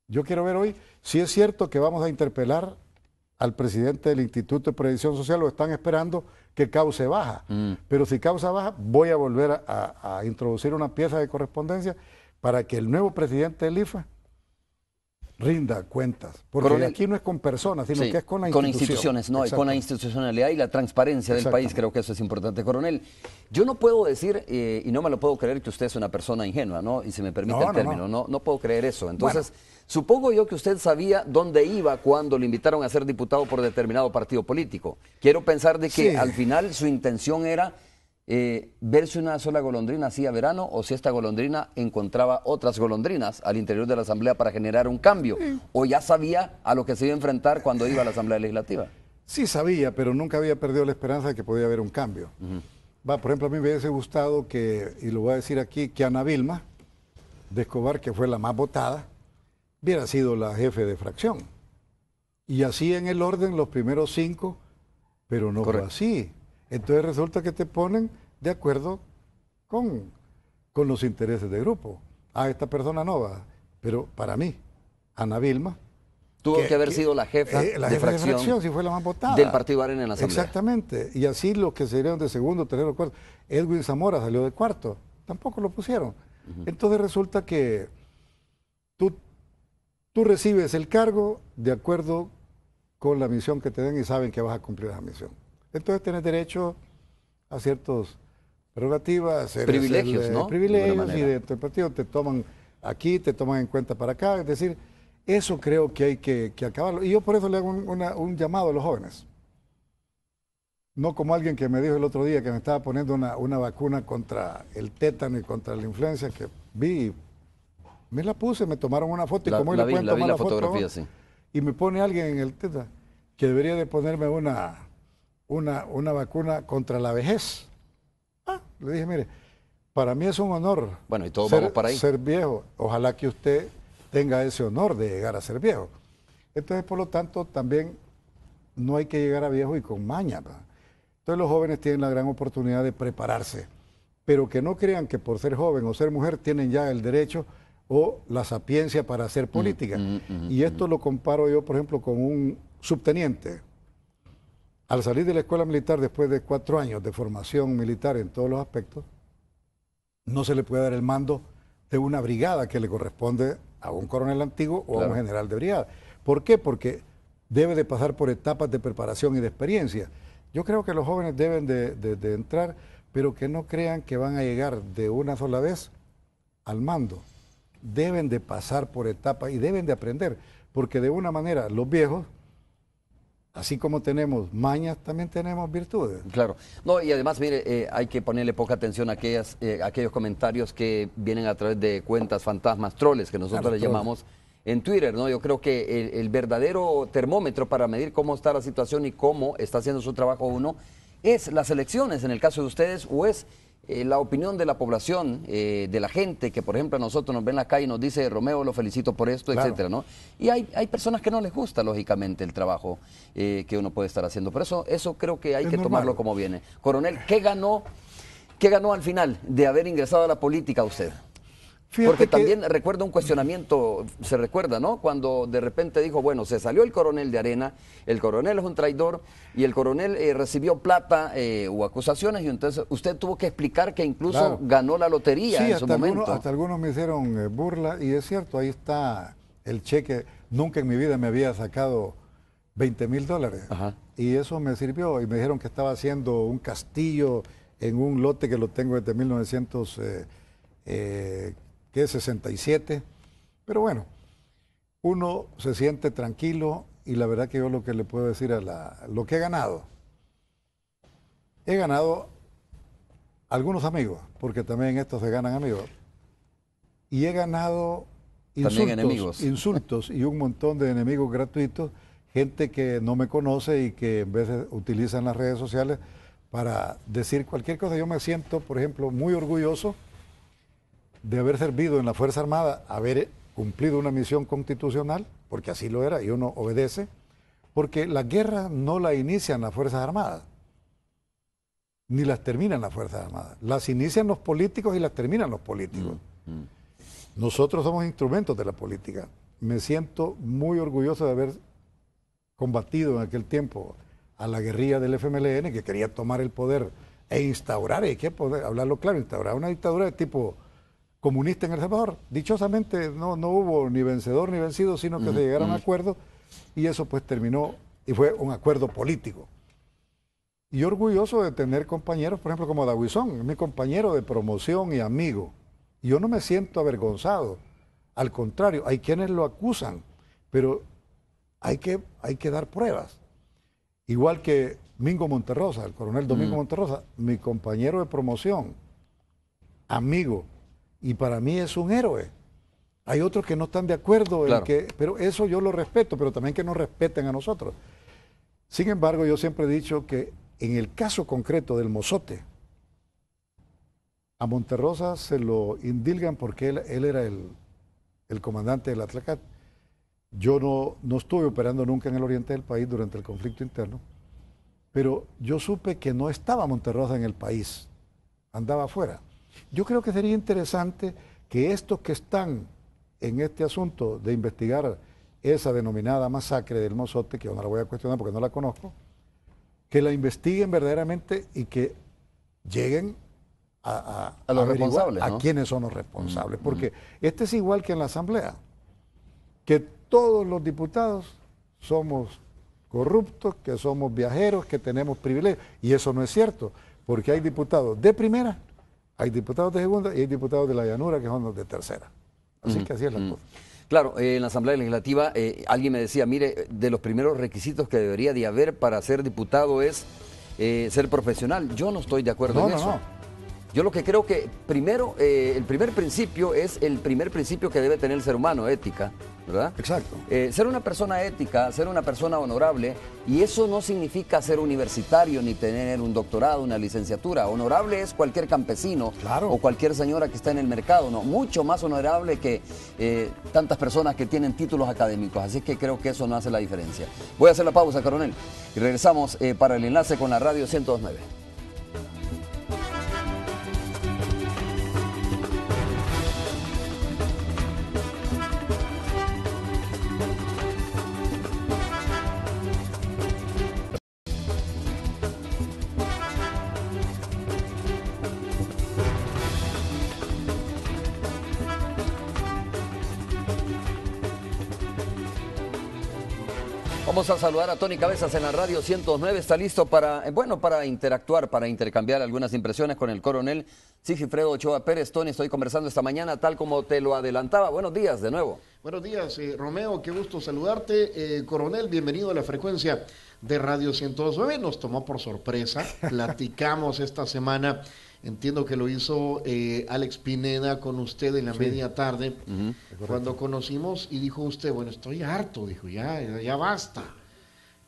Yo quiero ver hoy si es cierto que vamos a interpelar al presidente del Instituto de Previsión Social, o están esperando que cause baja. Pero si causa baja, voy a volver a introducir una pieza de correspondencia para que el nuevo presidente del IFA rinda cuentas, porque Coronel, aquí no es con personas, sino que es con la institución. Con instituciones, no, y con la institucionalidad y la transparencia del país, creo que eso es importante. Coronel, yo no puedo decir, y no me lo puedo creer, que usted es una persona ingenua, ¿no? Y si me permite el término, no puedo creer eso. Entonces, supongo yo que usted sabía dónde iba cuando le invitaron a ser diputado por determinado partido político. Quiero pensar de que al final su intención era ver si una sola golondrina hacía verano o si esta golondrina encontraba otras golondrinas al interior de la Asamblea para generar un cambio. ¿O ya sabía a lo que se iba a enfrentar cuando iba a la Asamblea Legislativa? Sí sabía, pero nunca había perdido la esperanza de que podía haber un cambio. Por ejemplo, a mí me hubiese gustado que, y lo voy a decir aquí, que Ana Vilma de Escobar, que fue la más votada, hubiera sido la jefe de fracción. Y así en el orden los primeros 5, pero no fue así. Entonces resulta que te ponen de acuerdo con los intereses del grupo. Esta persona no va, pero para mí, Ana Vilma... Tuvo que haber sido la jefa de fracción, si fue la más votada. Del Partido Arena en la Asamblea. Exactamente, y así los que salieron de segundo, tercero, cuarto. Edwin Zamora salió de cuarto, tampoco lo pusieron. Entonces resulta que tú recibes el cargo de acuerdo con la misión que te den y saben que vas a cumplir esa misión. Entonces tienes derecho a ciertas prerrogativas, privilegios, ¿no? Privilegios, y dentro del partido te toman aquí, te toman en cuenta para acá. Es decir, eso creo que hay que acabarlo. Y yo por eso le hago un llamado a los jóvenes. No como alguien que me dijo el otro día que me estaba poniendo una vacuna contra el tétano y contra la influenza, que vi, me la puse, me tomaron una foto y como le pueden tomar la fotografía, sí. Y me pone alguien en el tétano que debería de ponerme una vacuna contra la vejez. Le dije, mire, para mí es un honor y todos vamos para ahí. Ser viejo. Ojalá que usted tenga ese honor de llegar a ser viejo. Entonces, por lo tanto, también no hay que llegar a viejo y con maña. Entonces los jóvenes tienen la gran oportunidad de prepararse, pero que no crean que por ser joven o ser mujer tienen ya el derecho o la sapiencia para hacer política. Y esto lo comparo yo, por ejemplo, con un subteniente. Al salir de la escuela militar después de 4 años de formación militar en todos los aspectos, no se le puede dar el mando de una brigada que le corresponde a un coronel antiguo o a un general de brigada. ¿Por qué? Porque debe de pasar por etapas de preparación y de experiencia. Yo creo que los jóvenes deben de entrar, pero que no crean que van a llegar de una sola vez al mando. Deben de pasar por etapas y deben de aprender, porque de una manera los viejos, así como tenemos mañas, también tenemos virtudes. Claro. No, y además, mire, hay que ponerle poca atención a aquellos comentarios que vienen a través de cuentas fantasmas, troles, que nosotros les llamamos en Twitter, ¿no? Yo creo que el verdadero termómetro para medir cómo está la situación y cómo está haciendo su trabajo uno es las elecciones, en el caso de ustedes, o es la opinión de la población, de la gente que, por ejemplo, a nosotros nos ven en la calle y nos dice, Romeo, lo felicito por esto, etcétera, ¿no? Y hay personas que no les gusta, lógicamente, el trabajo que uno puede estar haciendo. Por eso creo que hay que tomarlo como viene. Coronel, ¿qué ganó al final de haber ingresado a la política usted? Porque también recuerda un cuestionamiento, se recuerda, ¿no? Cuando de repente dijo, bueno, se salió el coronel de Arena, el coronel es un traidor y el coronel recibió plata o acusaciones y entonces usted tuvo que explicar que incluso ganó la lotería en su momento. Hasta algunos me hicieron burla y es cierto, ahí está el cheque. Nunca en mi vida me había sacado $20,000 y eso me sirvió y me dijeron que estaba haciendo un castillo en un lote que lo tengo desde 1967, pero bueno, uno se siente tranquilo y la verdad que yo lo que le puedo decir lo que he ganado algunos amigos, porque también en esto se ganan amigos, y he ganado insultos y un montón de enemigos gratuitos, gente que no me conoce y que en veces utilizan las redes sociales para decir cualquier cosa. Yo me siento, por ejemplo, muy orgulloso de haber servido en la Fuerza Armada, haber cumplido una misión constitucional, porque así lo era y uno obedece, porque la guerra no la inician las Fuerzas Armadas, ni las terminan las Fuerzas Armadas. Las inician los políticos y las terminan los políticos. Nosotros somos instrumentos de la política. Me siento muy orgulloso de haber combatido en aquel tiempo a la guerrilla del FMLN, que quería tomar el poder e instaurar, hay que poder hablarlo claro, instaurar una dictadura de tipo comunista en El Salvador. Dichosamente no hubo ni vencedor ni vencido, sino que se llegaron a acuerdos y eso pues terminó y fue un acuerdo político. Y orgulloso de tener compañeros, por ejemplo, como Dawisón, mi compañero de promoción y amigo. Y yo no me siento avergonzado, al contrario, hay quienes lo acusan, pero hay que dar pruebas. Igual que Mingo Monterrosa, el coronel Domingo Monterrosa, mi compañero de promoción, amigo, y para mí es un héroe. Hay otros que no están de acuerdo, pero eso yo lo respeto, pero también que nos respeten a nosotros. Sin embargo, yo siempre he dicho que en el caso concreto del Mozote, a Monterrosa se lo indilgan porque él era el comandante del Atlacat. Yo no estuve operando nunca en el oriente del país durante el conflicto interno, pero yo supe que no estaba Monterrosa en el país, andaba afuera. Yo creo que sería interesante que estos que están en este asunto de investigar esa denominada masacre del Mozote, que yo no la voy a cuestionar porque no la conozco, que la investiguen verdaderamente y que lleguen a los responsables, ¿no? A quiénes son los responsables, porque este es igual que en la Asamblea, que todos los diputados somos corruptos, que somos viajeros, que tenemos privilegios, y eso no es cierto, porque hay diputados de primera, hay diputados de segunda y hay diputados de la llanura que son los de tercera. Así que así es la cosa. Claro, en la Asamblea Legislativa alguien me decía, mire, de los primeros requisitos que debería de haber para ser diputado es ser profesional. Yo no estoy de acuerdo en eso. Yo lo que creo que primero, el primer principio es el primer principio que debe tener el ser humano, ética, ¿verdad? Exacto. Ser una persona ética, ser una persona honorable, y eso no significa ser universitario ni tener un doctorado, una licenciatura. Honorable es cualquier campesino o cualquier señora que está en el mercado, no, mucho más honorable que tantas personas que tienen títulos académicos, así que creo que eso no hace la diferencia. Voy a hacer la pausa, coronel, y regresamos para el enlace con la Radio 102.9. Vamos a saludar a Tony Cabezas en la Radio 102.9. Está listo para interactuar, para intercambiar algunas impresiones con el coronel Sigifredo Ochoa Pérez. Tony, estoy conversando esta mañana tal como te lo adelantaba. Buenos días de nuevo. Buenos días, Romeo, qué gusto saludarte. Coronel, bienvenido a la frecuencia de Radio 102.9. Nos tomó por sorpresa, platicamos esta semana. Entiendo que lo hizo Alex Pineda con usted en la media tarde, cuando conocimos, y dijo usted, bueno, estoy harto, dijo, ya basta.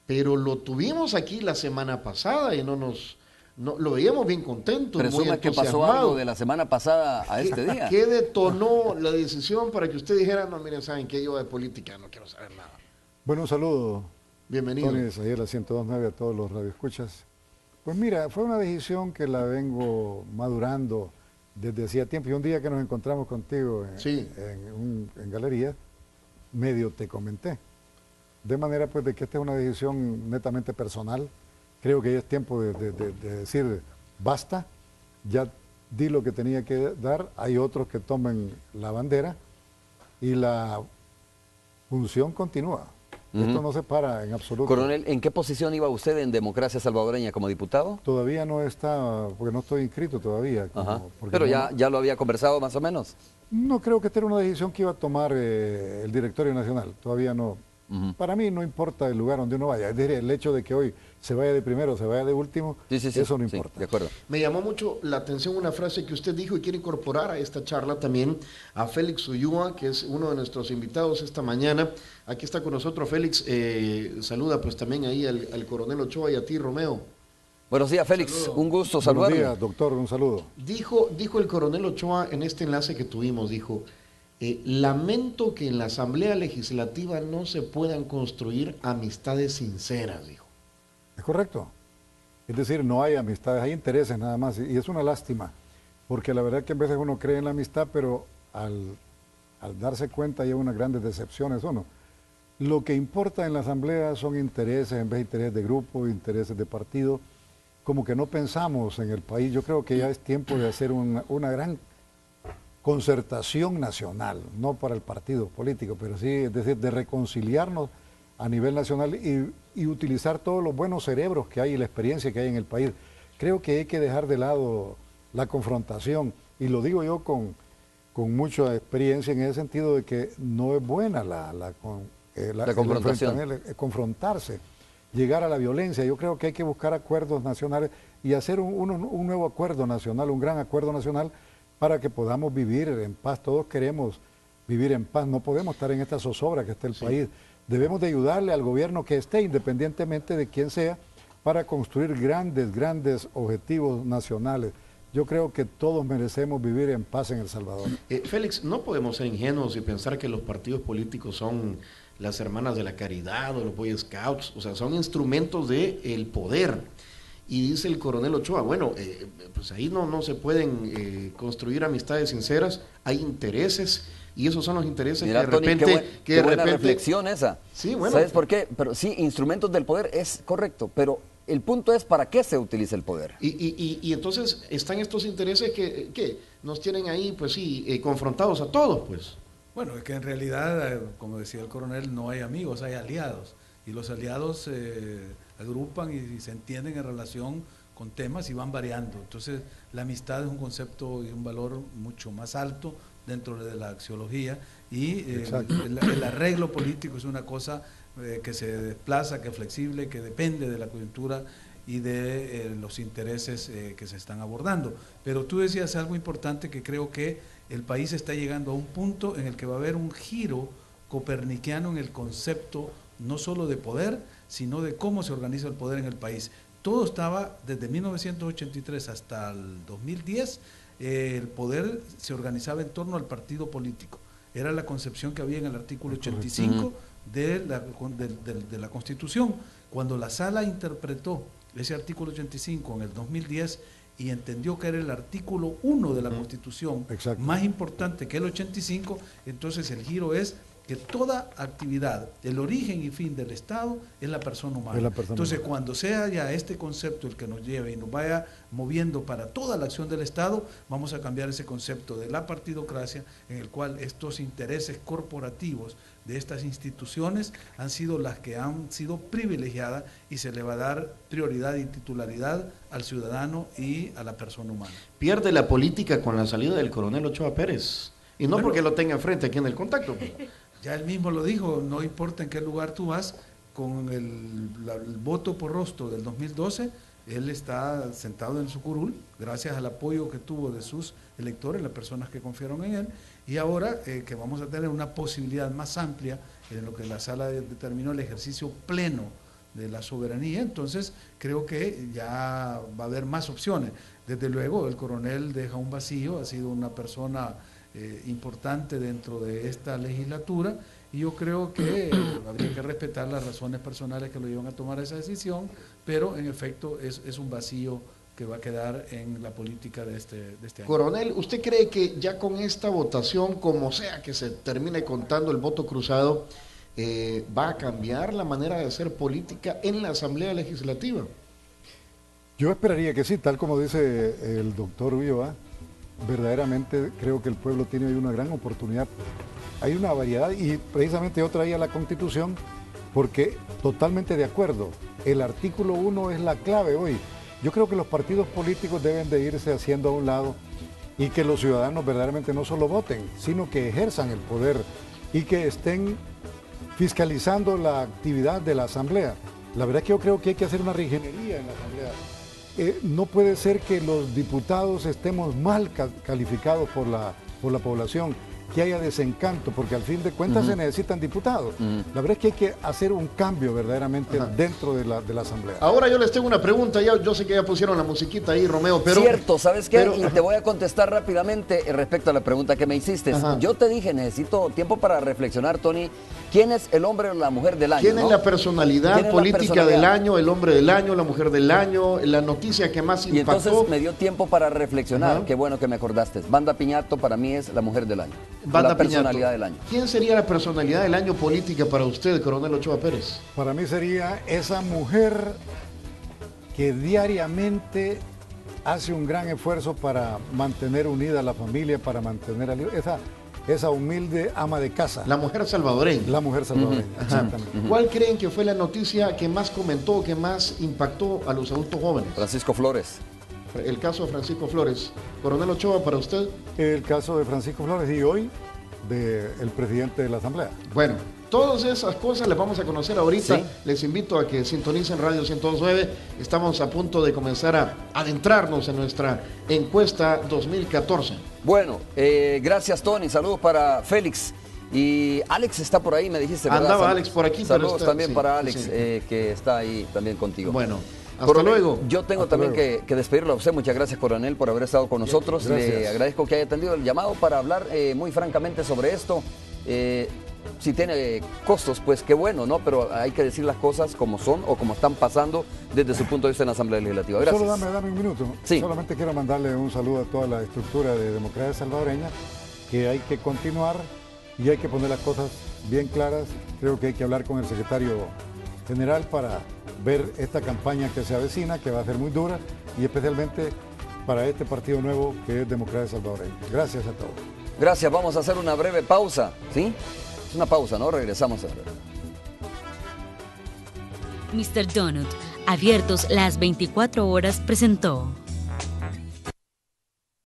Pero lo tuvimos aquí la semana pasada y lo veíamos bien contento, muy entusiasmado. ¿Presume que pasó algo de la semana pasada a este día? ¿Qué detonó la decisión para que usted dijera, no, miren, saben que yo de política no quiero saber nada? Bueno, un saludo. Bienvenido. Tony, ayer la 102.9 a todos los radioescuchas. Pues mira, fue una decisión que la vengo madurando desde hacía tiempo, y un día que nos encontramos contigo Sí. en galería, medio te comenté. De manera pues de que esta es una decisión netamente personal. Creo que ya es tiempo de decir basta, ya di lo que tenía que dar, hay otros que tomen la bandera y la función continúa. Esto no se para en absoluto. Coronel, ¿en qué posición iba usted en Democracia Salvadoreña como diputado? Todavía no está, porque no estoy inscrito todavía. Ajá. Porque Pero no, ya lo había conversado más o menos. no creo que esta era una decisión que iba a tomar el directorio nacional. Todavía no. Para mí no importa el lugar donde uno vaya. Es decir, el hecho de que hoy se vaya de primero, se vaya de último, Sí, eso no sí, importa. de acuerdo. Me llamó mucho la atención una frase que usted dijo y quiere incorporar a esta charla también a Félix Ulloa, que es uno de nuestros invitados esta mañana. Aquí está con nosotros Félix. Saluda pues también ahí al coronel Ochoa y a ti, Romeo. Buenos días, Félix. Saludo. Un gusto Buenos saludarle. días, doctor, un saludo. Dijo el coronel Ochoa en este enlace que tuvimos, dijo, lamento que en la Asamblea Legislativa no se puedan construir amistades sinceras, dijo. Es correcto. Es decir, no hay amistades, hay intereses nada más. Y es una lástima, porque la verdad que a veces uno cree en la amistad, pero al darse cuenta hay unas grandes decepciones, ¿o no? Lo que importa en la Asamblea son intereses, en vez de intereses de grupo, intereses de partido. Como que no pensamos en el país. Yo creo que ya es tiempo de hacer una gran concertación nacional, no para el partido político, pero sí, es decir, de reconciliarnos a nivel nacional y utilizar todos los buenos cerebros que hay y la experiencia que hay en el país. Creo que hay que dejar de lado la confrontación, y lo digo yo con mucha experiencia en ese sentido de que no es buena la confrontación. Confrontarse, llegar a la violencia. Yo creo que hay que buscar acuerdos nacionales y hacer un nuevo acuerdo nacional, un gran acuerdo nacional, para que podamos vivir en paz. Todos queremos vivir en paz, no podemos estar en esta zozobra que está el país. Debemos de ayudarle al gobierno que esté, independientemente de quién sea, para construir grandes objetivos nacionales. Yo creo que todos merecemos vivir en paz en El Salvador. Félix, no podemos ser ingenuos y pensar que los partidos políticos son las hermanas de la caridad o los Boy Scouts, o sea, son instrumentos del poder. Y dice el coronel Ochoa, bueno, pues ahí no se pueden construir amistades sinceras, hay intereses, y esos son los intereses. Mira, que de Tony, repente... qué buena reflexión esa. Sí, bueno. ¿Sabes por qué? Pero sí, instrumentos del poder es correcto, pero el punto es para qué se utiliza el poder. Y entonces están estos intereses que nos tienen ahí, pues sí, confrontados a todos, pues. Bueno, es que en realidad, como decía el coronel, no hay amigos, hay aliados. Y los aliados se agrupan y se entienden en relación con temas y van variando. Entonces, la amistad es un concepto y un valor mucho más alto dentro de la axiología, y el arreglo político es una cosa que se desplaza, que es flexible, que depende de la coyuntura y de los intereses que se están abordando. Pero tú decías algo importante, que creo que el país está llegando a un punto en el que va a haber un giro copernicano en el concepto no solo de poder, sino de cómo se organiza el poder en el país. Todo estaba, desde 1983 hasta el 2010, el poder se organizaba en torno al partido político. Era la concepción que había en el artículo 85 de la Constitución. Cuando la Sala interpretó ese artículo 85 en el 2010 y entendió que era el artículo 1 de la Constitución, más importante que el 85, entonces el giro es que toda actividad, el origen y fin del Estado es la persona humana. Entonces, cuando sea ya este concepto el que nos lleve y nos vaya moviendo para toda la acción del Estado, vamos a cambiar ese concepto de la partidocracia, en el cual estos intereses corporativos de estas instituciones han sido las que han sido privilegiadas, y se le va a dar prioridad y titularidad al ciudadano y a la persona humana. Pierde la política con la salida del coronel Ochoa Pérez, y no porque lo tenga enfrente aquí en el contacto. Ya él mismo lo dijo, no importa en qué lugar tú vas, con el voto por rostro del 2012, él está sentado en su curul, gracias al apoyo que tuvo de sus electores, las personas que confiaron en él, y ahora que vamos a tener una posibilidad más amplia en lo que la sala determinó, el ejercicio pleno de la soberanía, entonces creo que ya va a haber más opciones. Desde luego el coronel deja un vacío, ha sido una persona importante dentro de esta legislatura, y yo creo que habría que respetar las razones personales que lo llevan a tomar esa decisión, pero en efecto es un vacío que va a quedar en la política de este año. Coronel, ¿usted cree que ya con esta votación, como sea que se termine contando el voto cruzado, va a cambiar la manera de hacer política en la Asamblea Legislativa? Yo esperaría que sí, tal como dice el doctor Ulloa, verdaderamente creo que el pueblo tiene hoy una gran oportunidad. Hay una variedad y precisamente yo traía la Constitución porque totalmente de acuerdo, el artículo 1 es la clave hoy. Yo creo que los partidos políticos deben de irse haciendo a un lado y que los ciudadanos verdaderamente no solo voten, sino que ejerzan el poder y que estén fiscalizando la actividad de la Asamblea. La verdad es que yo creo que hay que hacer una reingeniería en la Asamblea. No puede ser que los diputados estemos mal calificados por la población, que haya desencanto, porque al fin de cuentas se necesitan diputados. La verdad es que hay que hacer un cambio verdaderamente dentro de la Asamblea. Ahora yo les tengo una pregunta, yo sé que ya pusieron la musiquita ahí, Romeo, pero... Cierto, ¿sabes qué? Y te voy a contestar rápidamente respecto a la pregunta que me hiciste. Yo te dije, necesito tiempo para reflexionar, Tony, ¿quién es el hombre o la mujer del año? ¿Quién es la personalidad política del año, el hombre del año, la mujer del año, la noticia que más impactó? Y entonces me dio tiempo para reflexionar, qué bueno que me acordaste. Banda Piñato para mí es la mujer del año. Banda Piñato. Personalidad del año. ¿Quién sería la personalidad del año política para usted, Coronel Ochoa Pérez? Para mí sería esa mujer que diariamente hace un gran esfuerzo para mantener unida a la familia, para mantener esa humilde ama de casa. La mujer salvadoreña. La mujer salvadoreña, exactamente. ¿Cuál creen que fue la noticia que más comentó, que más impactó a los adultos jóvenes? Francisco Flores. El caso de Francisco Flores. Coronel Ochoa, para usted. El caso de Francisco Flores y hoy del presidente de la Asamblea. Bueno, todas esas cosas las vamos a conocer ahorita. ¿Sí? Les invito a que sintonicen Radio 109. Estamos a punto de comenzar a adentrarnos en nuestra encuesta 2014. Bueno, gracias, Tony. Saludos para Félix. Y Alex está por ahí, me dijiste, ¿verdad? Andaba Alex por aquí. Saludos también para Alex, que está ahí también contigo. Bueno, hasta luego. Yo tengo también que despedirlo a usted. Muchas gracias, Coronel, por haber estado con nosotros. Le agradezco que haya atendido el llamado para hablar muy francamente sobre esto. Si tiene costos, pues qué bueno, ¿no? Pero hay que decir las cosas como son o como están pasando desde su punto de vista en la Asamblea Legislativa. Gracias. Solo dame un minuto. Sí. Solamente quiero mandarle un saludo a toda la estructura de Democracia Salvadoreña, que hay que continuar y hay que poner las cosas bien claras. Creo que hay que hablar con el secretario general para ver esta campaña que se avecina, que va a ser muy dura, y especialmente para este partido nuevo que es Democracia Salvadoreña. Gracias a todos. Gracias, vamos a hacer una breve pausa, ¿sí? Es una pausa, ¿no? Regresamos a ver. Mr. Donut, abiertos las 24 horas, presentó.